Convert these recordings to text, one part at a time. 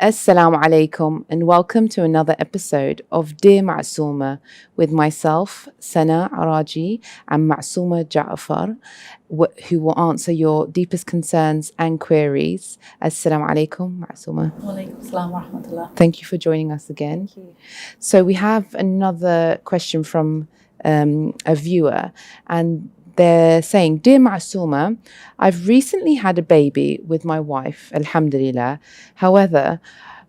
Assalamu alaikum and welcome to another episode of Dear Masuma with myself, Sana Araji, and Masuma Ja'afar, who will answer your deepest concerns and queries. Assalamu alaikum, Masuma. Wa alaikum assalam wa rahmatullah. Thank you for joining us again. Thank you. So we have another question from a viewer, and they're saying, Dear Masuma, I've recently had a baby with my wife, alhamdulillah. However,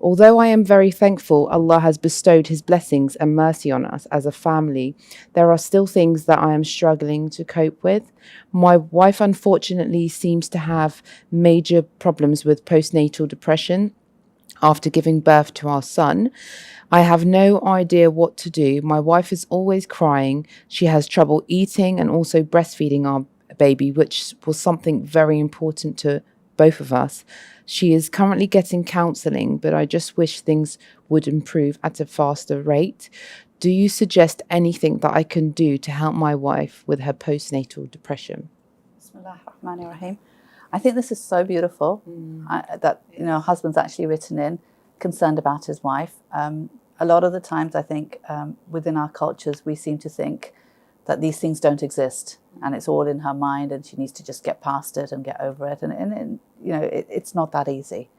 although I am very thankful Allah has bestowed his blessings and mercy on us as a family, there are still things that I am struggling to cope with. My wife unfortunately seems to have major problems with postnatal depression after giving birth to our son. I have no idea what to do. My wife is always crying. She has trouble eating and also breastfeeding our baby, which was something very important to both of us. She is currently getting counselling, but I just wish things would improve at a faster rate. Do you suggest anything that I can do to help my wife with her postnatal depression? Bismillah ar-Rahman ar-Rahim. I think this is so beautiful that a husband's actually written in concerned about his wife. A lot of the times I think within our cultures we seem to think that these things don't exist and it's all in her mind and she needs to just get past it and get over it. And it's not that easy.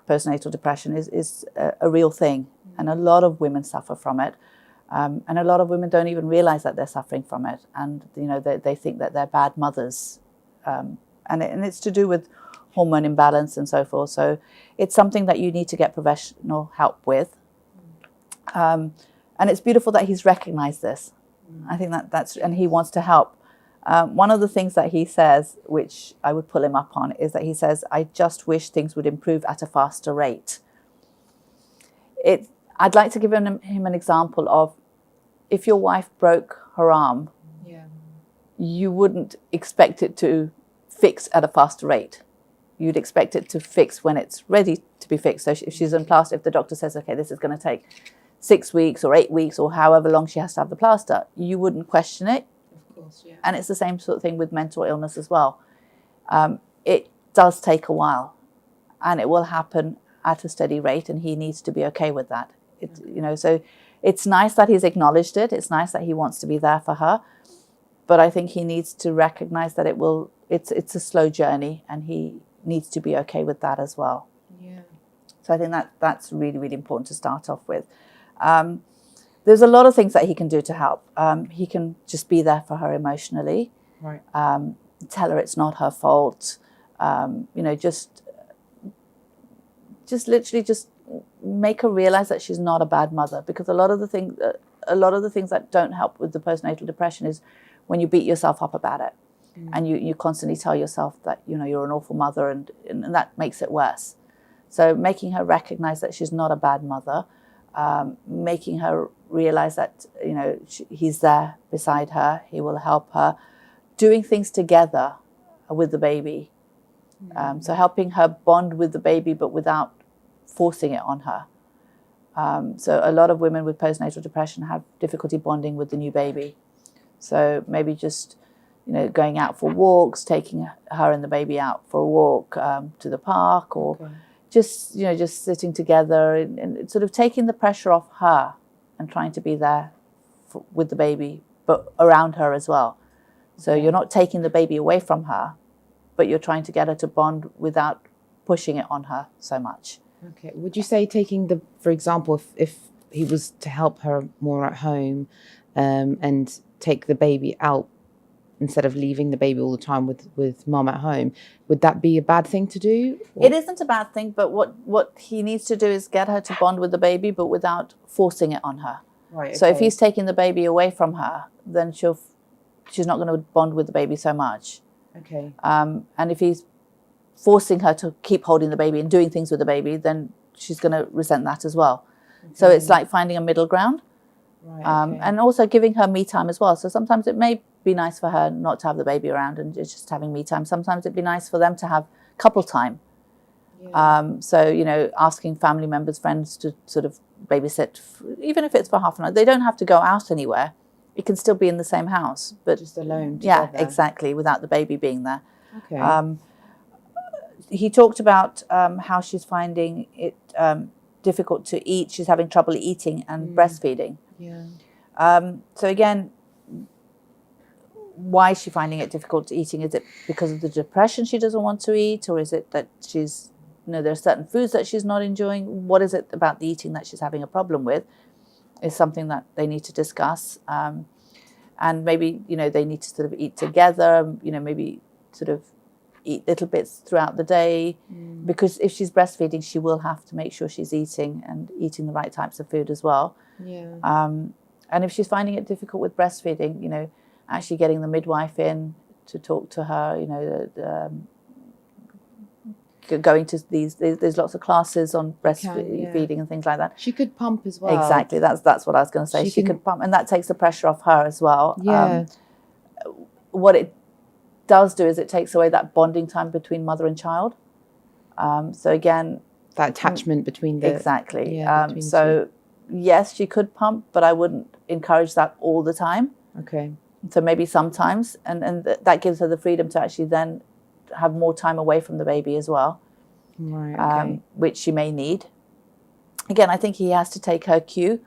Postnatal depression is a real thing and a lot of women suffer from it. And a lot of women don't even realize that they're suffering from it. And, they think that they're bad mothers. And it's to do with hormone imbalance and so forth. So it's something that you need to get professional help with. And it's beautiful that he's recognized this. I think and he wants to help. One of the things that he says, which I would pull him up on, is that he says, I just wish things would improve at a faster rate. I'd like to give him an example of if your wife broke her arm, you wouldn't expect it to fix at a faster rate. You'd expect it to fix when it's ready to be fixed. So if she's in plaster, if the doctor says, okay, this is going to take 6 weeks or 8 weeks or however long she has to have the plaster, you wouldn't question it. Of course, yeah. And it's the same sort of thing with mental illness as well. It does take a while and it will happen at a steady rate and he needs to be okay with that. So it's nice that he's acknowledged it. It's nice that he wants to be there for her. But I think he needs to recognize that it's a slow journey and he needs to be okay with that as well. Yeah. So I think that's really, really important to start off with. There's a lot of things that he can do to help. He can just be there for her emotionally. Right. Tell her it's not her fault. Just literally just make her realize that she's not a bad mother. Because a lot of the things that don't help with the postnatal depression is when you beat yourself up about it. And you constantly tell yourself that you're an awful mother and that makes it worse. So making her recognize that she's not a bad mother, making her realize that he's there beside her, he will help her, doing things together with the baby. So helping her bond with the baby but without forcing it on her. So a lot of women with postnatal depression have difficulty bonding with the new baby. So maybe just going out for walks, taking her and the baby out for a walk to the park, or just sitting together and sort of taking the pressure off her and trying to be there with the baby, but around her as well. So you're not taking the baby away from her, but you're trying to get her to bond without pushing it on her so much. Okay. Would you say for example, if he was to help her more at home and take the baby out, instead of leaving the baby all the time with mom at home, would that be a bad thing to do? It isn't a bad thing, but what he needs to do is get her to bond with the baby, but without forcing it on her. Right. Okay. So if he's taking the baby away from her, then she's not going to bond with the baby so much. Okay. And if he's forcing her to keep holding the baby and doing things with the baby, then she's going to resent that as well. Okay. So it's like finding a middle ground. Right, okay. And also giving her me time as well. So sometimes it may be nice for her not to have the baby around and just having me time. Sometimes it'd be nice for them to have couple time. Yeah. So, asking family members, friends to sort of babysit, even if it's for half an hour. They don't have to go out anywhere. It can still be in the same house. But just alone together. Yeah, exactly, without the baby being there. Okay. He talked about how she's finding it difficult to eat. She's having trouble eating and breastfeeding. Yeah. So again, why is she finding it difficult eating? Is it because of the depression she doesn't want to eat, or is it that she's, there are certain foods that she's not enjoying? What is it about the eating that she's having a problem with? Is something that they need to discuss, and maybe they need to sort of eat together. Maybe sort of eat little bits throughout the day, because if she's breastfeeding, she will have to make sure she's eating and eating the right types of food as well. Yeah. And if she's finding it difficult with breastfeeding, actually getting the midwife in to talk to her, going to there's lots of classes on breastfeeding and things like that. She could pump as well. Exactly, that's what I was going to say. She could pump, and that takes the pressure off her as well. Yeah. What it does do is it takes away that bonding time between mother and child. So again, that attachment between the exactly. between so yes, she could pump, but I wouldn't encourage that all the time. Okay. So maybe sometimes, and that gives her the freedom to actually then have more time away from the baby as well. Right. Okay. Which she may need. Again, I think he has to take her cue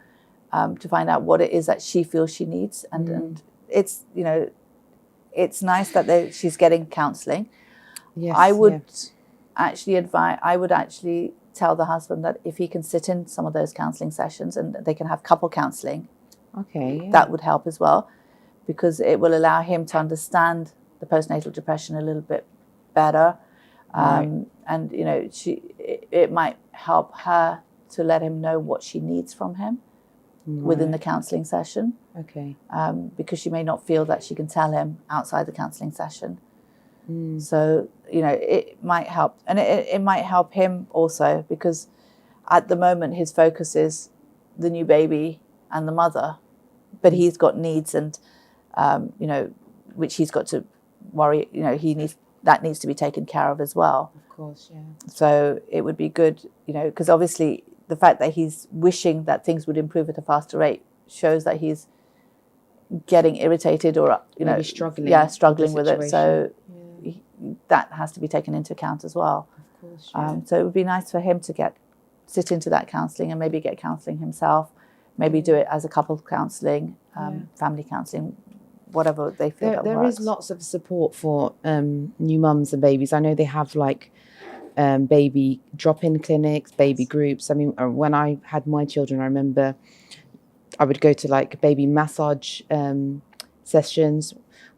to find out what it is that she feels she needs, and it's it's nice that she's getting counselling. Yes. I would actually tell the husband that if he can sit in some of those counselling sessions and they can have couple counselling, okay, that would help as well, because it will allow him to understand the postnatal depression a little bit better. Right. And it might help her to let him know what she needs from him within the counselling session. Okay. Because she may not feel that she can tell him outside the counselling session. So it might help, and it might help him also, because at the moment his focus is the new baby and the mother, but he's got needs, and which he's got to worry. That needs to be taken care of as well. Of course, yeah. So it would be good, because obviously the fact that he's wishing that things would improve at a faster rate shows that he's getting irritated or maybe struggling. Yeah, struggling with it. So that has to be taken into account as well. Of course. Yeah. So it would be nice for him to sit into that counselling and maybe get counselling himself. Maybe do it as a couple counselling, family counselling, whatever they feel that there works. is lots of support for new mums and babies. I know they have like baby drop-in clinics, baby groups. I mean, when I had my children, I remember I would go to like baby massage sessions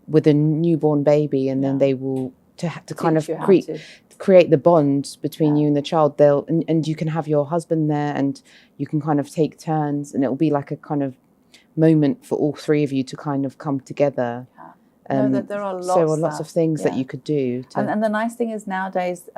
with a newborn baby, and then they will to kind of create the bond between you and the child. And you can have your husband there, and you can kind of take turns, and it will be like a kind of moment for all three of you to kind of come together. There are lots of things that you could do. And the nice thing is nowadays,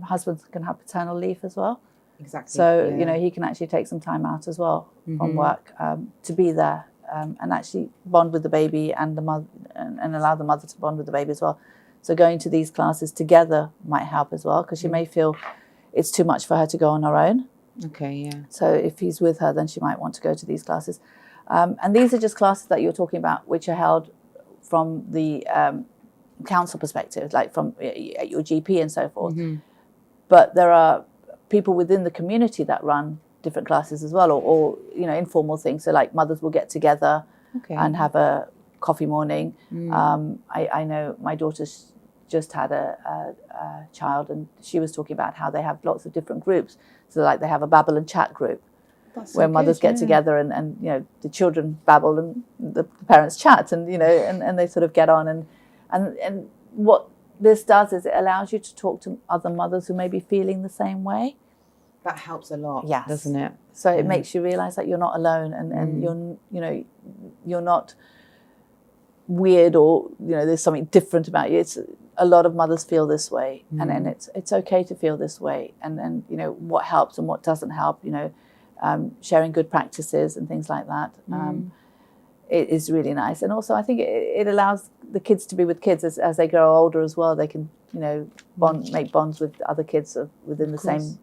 husbands can have paternal leave as well. Exactly. So he can actually take some time out as well from work to be there and actually bond with the baby and the mother, and allow the mother to bond with the baby as well. So going to these classes together might help as well, because she may feel it's too much for her to go on her own. Okay, yeah. So if he's with her, then she might want to go to these classes. And these are just classes that you're talking about, which are held from the council perspective, like from your GP and so forth. But there are people within the community that run different classes as well, or informal things. So like mothers will get together and have a coffee morning. I know my daughter's just had a child, and she was talking about how they have lots of different groups. So like they have a babble and chat group where mothers get together, and the children babble and the parents chat, and and they sort of get on, and what this does is it allows you to talk to other mothers who may be feeling the same way. That helps a lot, yes, doesn't it? So it makes you realize that you're not alone, and you're not weird, or there's something different about you. It's a lot of mothers feel this way, and it's okay to feel this way, and what helps and what doesn't help. Sharing good practices and things like that. It is really nice, and also I think it allows the kids to be with kids as they grow older as well. They can make bonds with other kids within the same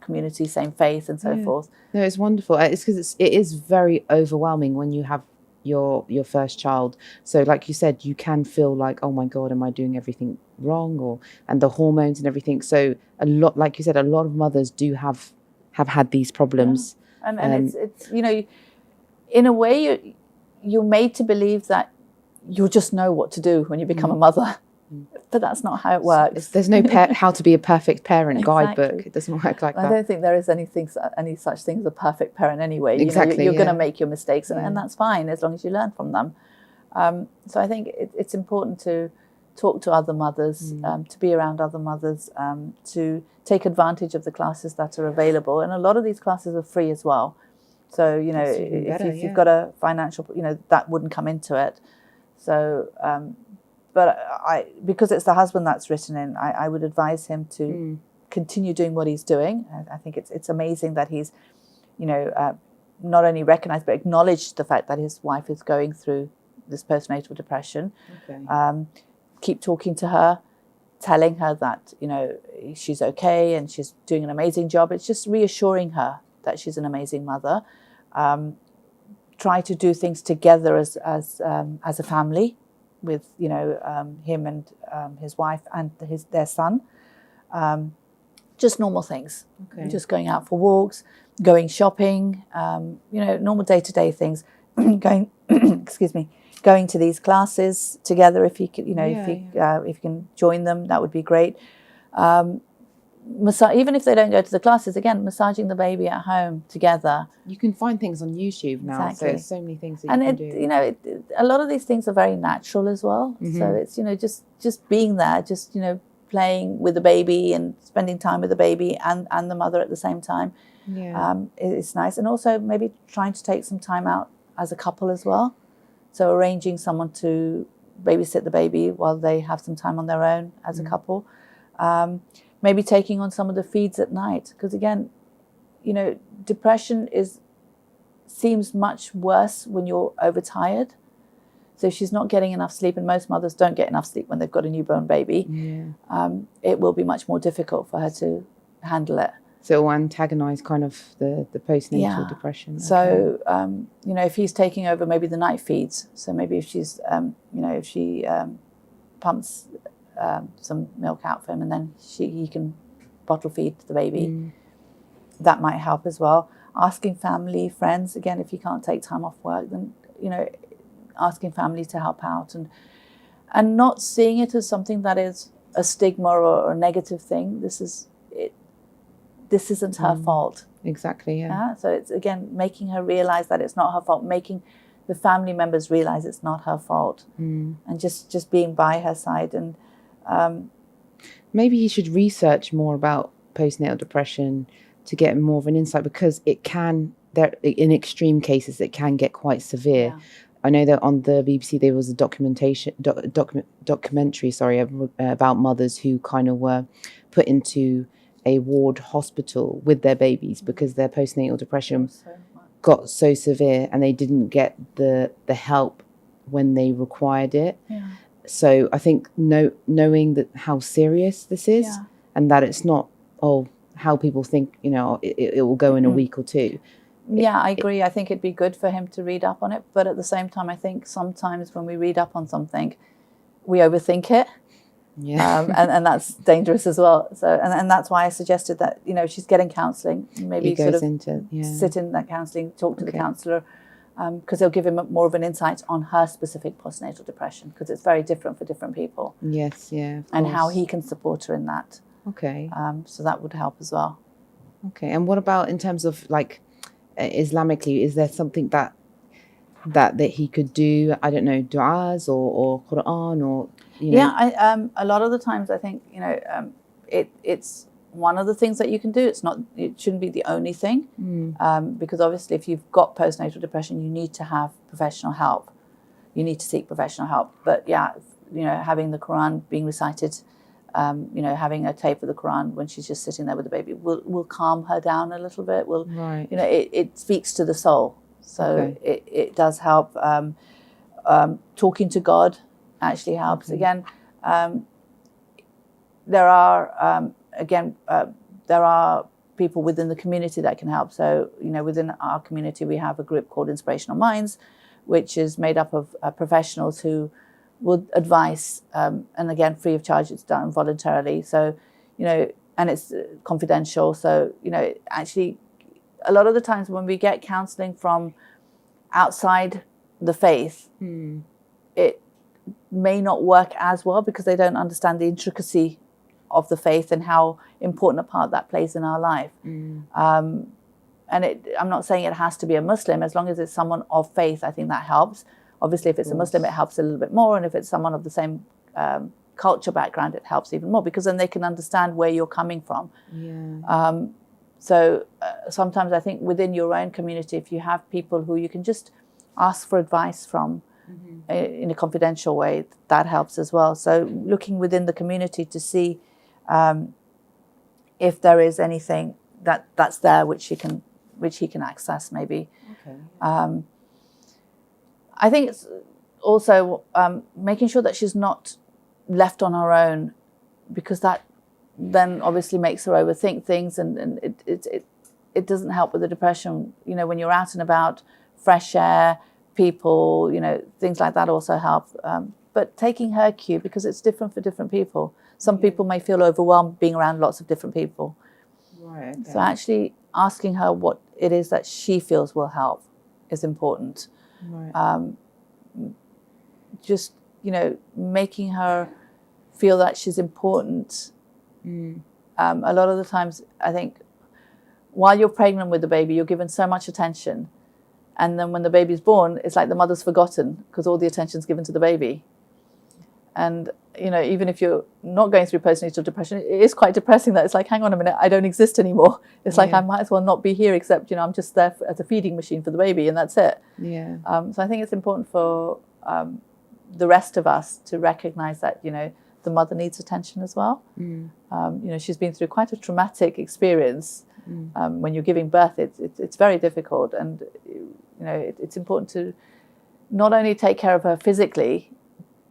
community, same faith, and so forth. No, it's wonderful. It's because it is very overwhelming when you have your first child. So like you said, you can feel like, oh my God, am I doing everything wrong? And the hormones and everything. So a lot, like you said, a lot of mothers do have have had these problems. And it's in a way you're made to believe that you'll just know what to do when you become a mother. But that's not how it works. There's no how to be a perfect parent guidebook. It doesn't work like that. I don't think there is any such thing as a perfect parent anyway. Exactly. You're going to make your mistakes, and that's fine as long as you learn from them. So I think it's important to talk to other mothers, to be around other mothers, to take advantage of the classes that are available. And a lot of these classes are free as well. So, if you've got a financial, that wouldn't come into it. So, but because it's the husband that's written in, I would advise him to continue doing what he's doing. I think it's amazing that he's, not only recognized but acknowledged the fact that his wife is going through this postnatal depression. Okay. Keep talking to her, telling her that, she's okay and she's doing an amazing job. It's just reassuring her that she's an amazing mother. Try to do things together as a family with, him and his wife and their son. Just normal things. Okay. Just going out for walks, going shopping, normal day-to-day things. Going to these classes together if you could, if you can join them, that would be great. Even if they don't go to the classes, again, massaging the baby at home together. You can find things on YouTube now, so there's so many things that you can do. A lot of these things are very natural as well. So it's just being there, just playing with the baby and spending time with the baby and the mother at the same time. Yeah, it's nice, and also maybe trying to take some time out as a couple as well. So arranging someone to babysit the baby while they have some time on their own as a couple. Maybe taking on some of the feeds at night. Because again, depression seems much worse when you're overtired. So if she's not getting enough sleep, and most mothers don't get enough sleep when they've got a newborn baby, it will be much more difficult for her to handle it. So it will antagonize kind of the postnatal depression. Okay. So, if he's taking over maybe the night feeds, so maybe if she's, if she pumps some milk out for him and then he can bottle feed the baby, that might help as well. Asking family, friends, again, if you can't take time off work, then, asking family to help out and not seeing it as something that is a stigma or a negative thing. This isn't her fault. Exactly, yeah. So it's, again, making her realize that it's not her fault, making the family members realize it's not her fault, and just being by her side. And maybe he should research more about postnatal depression to get more of an insight, because in extreme cases, it can get quite severe. Yeah. I know that on the BBC there was a documentary about mothers who kind of were put into a ward hospital with their babies because their postnatal depression got so severe and they didn't get the help when they required it. Yeah. So I think knowing that how serious this is and that it's not how people think, it will go in a week or two. Yeah, I agree. I think it'd be good for him to read up on it, but at the same time, I think sometimes when we read up on something, we overthink it. Yeah, and that's dangerous as well. So, and that's why I suggested that she's getting counselling, maybe sit in that counselling, talk to the counsellor, because they'll give him more of an insight on her specific postnatal depression, because it's very different for different people. Yes, yeah, and how he can support her in that. Okay. So that would help as well. Okay, and what about in terms of Islamically? Is there something that he could do? I don't know, du'as or Quran or. Yeah, a lot of the times I think it's one of the things that you can do. It shouldn't be the only thing, because obviously if you've got postnatal depression, you need to have professional help. You need to seek professional help. But having the Quran being recited, having a tape of the Quran when she's just sitting there with the baby will calm her down a little bit. It speaks to the soul, so it does help. Talking to God actually helps. Again, there are people within the community that can help. So within our community we have a group called Inspirational Minds, which is made up of professionals who would advise, and again free of charge. It's done voluntarily. So and it's confidential. So actually a lot of the times when we get counseling from outside the faith, it may not work as well because they don't understand the intricacy of the faith and how important a part that plays in our life. And I'm not saying it has to be a Muslim. As long as it's someone of faith, I think that helps. Obviously, if it's a Muslim, it helps a little bit more. And if it's someone of the same culture background, it helps even more because then they can understand where you're coming from. So sometimes I think within your own community, if you have people who you can just ask for advice from in a confidential way, that helps as well. So looking within the community to see if there is anything that's there which he can access, maybe. I think it's also making sure that she's not left on her own, because that then obviously makes her overthink things, and it doesn't help with the depression. You know, when you're out and about, fresh air, people, you know, things like that also help. But taking her cue, because it's different for different people. Some people may feel overwhelmed being around lots of different people. Right. Okay. So actually asking her what it is that she feels will help is important. Right. Just, you know, making her feel that she's important. A lot of the times, I think, while you're pregnant with the baby, you're given so much attention. And then when the baby's born, it's like the mother's forgotten because all the attention's given to the baby. And, you know, even if you're not going through postnatal depression, it is quite depressing that it's like, hang on a minute, I don't exist anymore. It's like I might as well not be here, except, you know, I'm just there as a feeding machine for the baby, and that's it. So I think it's important for the rest of us to recognize that, you know, the mother needs attention as well. You know, she's been through quite a traumatic experience. When you're giving birth, it's very difficult, and you know, it's important to not only take care of her physically,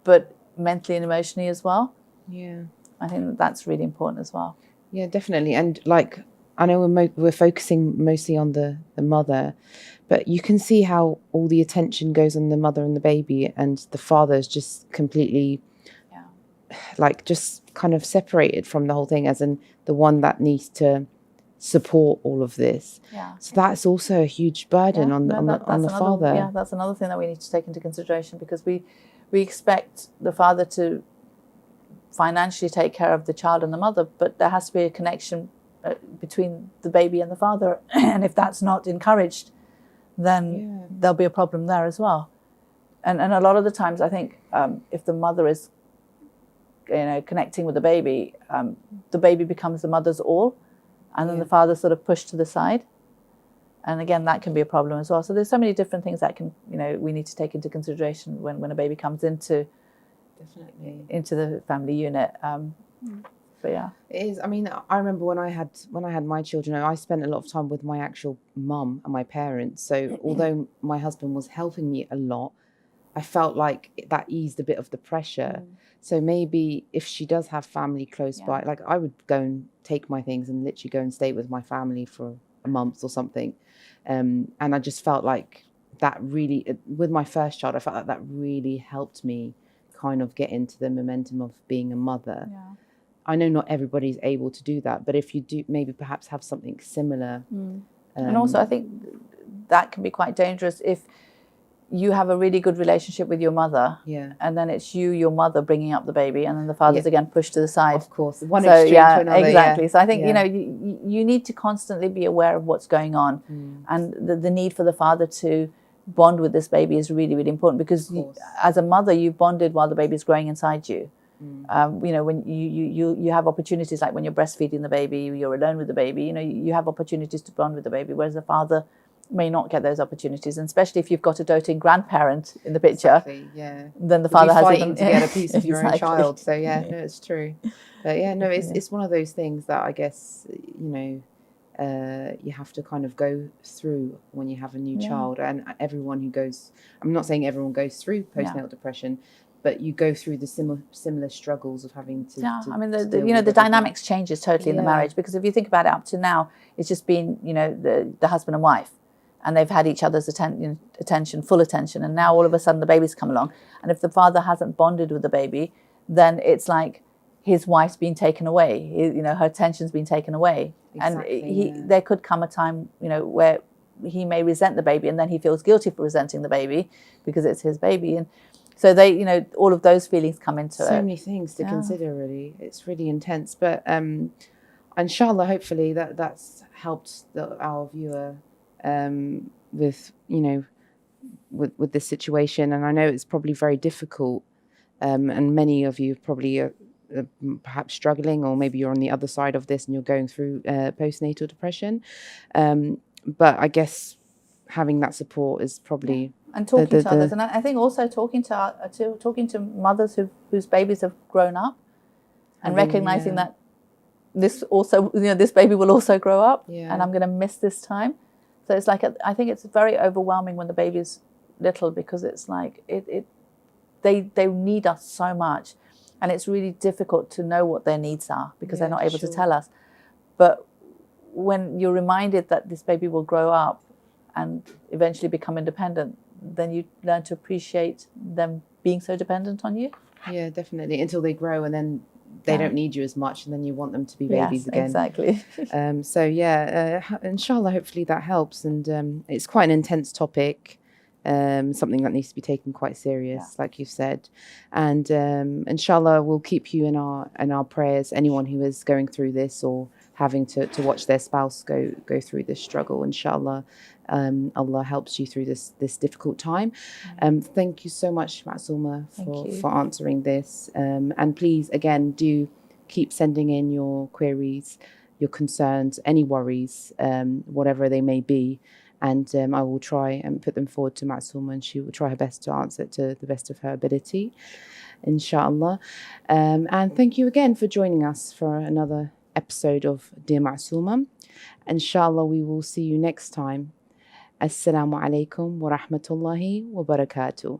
but mentally and emotionally as well. I think that's really important as well. Yeah, definitely. And like, I know we're focusing mostly on the mother, but you can see how all the attention goes on the mother and the baby, and the father is just completely like just kind of separated from the whole thing, as in the one that needs to support all of this. So that's also a huge burden on the father. Yeah, that's another thing that we need to take into consideration, because we expect the father to financially take care of the child and the mother, but there has to be a connection between the baby and the father. And if that's not encouraged, then there'll be a problem there as well. And a lot of the times, I think if the mother is, you know, connecting with the baby becomes the mother's all, and then the father's sort of pushed to the side. And again, that can be a problem as well. So there's so many different things that can, you know, we need to take into consideration when a baby comes into the family unit. But yeah, it is. I mean, I remember when I had my children, I spent a lot of time with my actual mum and my parents. So although my husband was helping me a lot, I felt like that eased a bit of the pressure. So maybe if she does have family close by, like I would go and take my things and literally go and stay with my family for a month or something. And I just felt like that really, with my first child, I felt like that really helped me kind of get into the momentum of being a mother. I know not everybody's able to do that, but if you do, maybe perhaps have something similar. And also I think that can be quite dangerous if you have a really good relationship with your mother, and then it's your mother bringing up the baby, and then the father's again pushed to the side. Of course, one extreme to another. Exactly. So I think you know, you need to constantly be aware of what's going on, and the need for the father to bond with this baby is really, really important, because as a mother, you bonded while the baby's growing inside you. You know, when you have opportunities, like when you're breastfeeding the baby, you're alone with the baby. You know, you have opportunities to bond with the baby, whereas the father may not get those opportunities, and especially if you've got a doting grandparent in the picture. Then the father has fighting to get a piece of your own child. So no, it's true. But it's one of those things that I guess, you know, you have to kind of go through when you have a new child. And everyone who goes, I'm not saying everyone goes through postnatal depression, but you go through the similar struggles of having to. I mean, the dynamics changes totally in the marriage, because if you think about it, up to now, it's just been, you know, the husband and wife, and they've had each other's attention, full attention, and now all of a sudden the baby's come along, and if the father hasn't bonded with the baby, then it's like his wife's been taken away, her attention's been taken away. Exactly, And there could come a time, where he may resent the baby, and then he feels guilty for resenting the baby because it's his baby. And so all of those feelings come into it. So many things to consider, really. It's really intense. But inshallah, hopefully that's helped our viewer with, with this situation. And I know it's probably very difficult. And many of you probably are perhaps struggling, or maybe you're on the other side of this and you're going through postnatal depression. But I guess having that support is probably and talking to others, and I think also talking to mothers whose babies have grown up, and recognizing that this also, this baby will also grow up, and I'm going to miss this time. So it's like I think it's very overwhelming when the baby's little, because it's like they need us so much, and it's really difficult to know what their needs are because they're not able to tell us. But when you're reminded that this baby will grow up and eventually become independent, then you learn to appreciate them being so dependent on you. Yeah, definitely. Until they grow, and then they don't need you as much, and then you want them to be babies again. Exactly. So inshallah, hopefully that helps. And it's quite an intense topic, something that needs to be taken quite serious, like you've said. And inshallah, we'll keep you in our prayers. Anyone who is going through this or having to watch their spouse go through this struggle, inshallah, Allah helps you through this difficult time. Thank you so much, Masuma, for answering this. And please, again, do keep sending in your queries, your concerns, any worries, whatever they may be. And I will try and put them forward to Masuma, and she will try her best to answer it to the best of her ability, inshallah. And thank you again for joining us for another episode of Dear Masuma. Inshallah, we will see you next time. Assalamu alaikum wa rahmatullahi wa barakatuh.